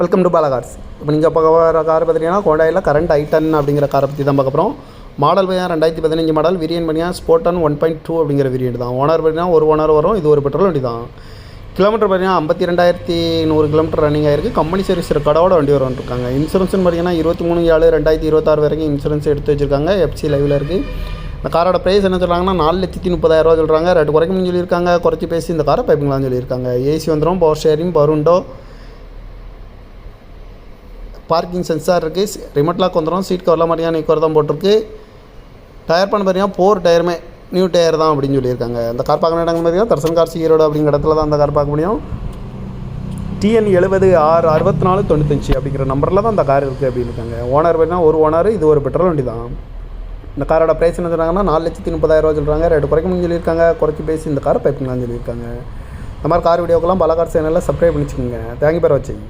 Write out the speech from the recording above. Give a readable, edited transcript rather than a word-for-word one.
Welcome to Bala cars. இப்போ நீங்கள் பார்க்க வர கார் பார்த்துட்டிங்கன்னா ஹோண்டாயில் கரண்ட் i10 அப்படிங்கிற காரை பற்றி தான் பார்க்க போகிறோம். மாடல் பார்த்தீங்கன்னா 2015 மாடல். வேரியன்ட் பார்த்தீங்கன்னா ஸ்போர்டன் 1.2 அப்படிங்கிற வேரியன்ட் தான். ஓனர் பார்த்தீங்கன்னா ஒரு ஓனர் வரும். இது ஒரு பெட்ரோல் வண்டி தான். கிலோமீட்டர் பார்த்தீங்கன்னா 52,100 கிலோமீட்டர் ரன்னிங் ஆயிருக்கு. கம்பெனி சர்வீஸ் ரெக்கார்டோட வண்டி வரும்ன்ருக்காங்க. இன்சூரன்ஸ்னு பார்த்தீங்கன்னா 23/7/2026 வரைக்கும் இன்சூரன்ஸ் எடுத்து வச்சிருக்காங்க. எஃப்சி லைவில் இருக்குது. இந்த காரோட ப்ரைஸ் என்ன சொல்கிறாங்கன்னா 4,30,000 சொல்கிறாங்க. ரேட்டு குறைக்கணும்னு சொல்லியிருக்காங்க. குறைச்சி பேசி இந்த காரை பைப்பிங்களான்னு சொல்லியிருக்காங்க. ஏசி வந்துடும், power sharing, power window, parking sensor இருக்குது, ரிமோட் லாக் வந்துடும், சீட் கவர்லாம் மாதிரியான கவர் தான் போட்டிருக்கு. டயர் பண்ண பார்த்தீங்கன்னா 4 டயருமே நியூ டயர் தான் அப்படின்னு சொல்லியிருக்காங்க. இந்த கார் பார்க்கணும் இடங்கள் பார்த்தீங்கன்னா தர்சன் கார்ஸ் ஈரோடு அப்படிங்கிற இடத்துல தான் அந்த கார் பார்க்க முடியும். TN 70/66495 அப்படிங்கிற நம்பரில் தான் அந்த கார் இருக்குது அப்படின்னு இருக்காங்க. ஓனர் பார்த்தீங்கன்னா ஒரு ஓனர். இது ஒரு பெட்ரோல் வண்டி தான். இந்த காரோட ப்ரைஸ் என்ன சொல்கிறாங்கன்னா 4,30,000 சொல்கிறாங்க. ரேட்டு குறைக்கணும்னு சொல்லியிருக்காங்க. குறைச்சி பேசி இந்த காரை பைப்பிங்களான்னு சொல்லியிருக்காங்க. இந்த மாதிரி கார் வீடியோக்கெல்லாம் பாலா கார் சேனலில் சப்ஸ்கிரைப் பண்ணிச்சுக்கோங்க. தேங்க்யூ ஃபார் வாட்சிங்.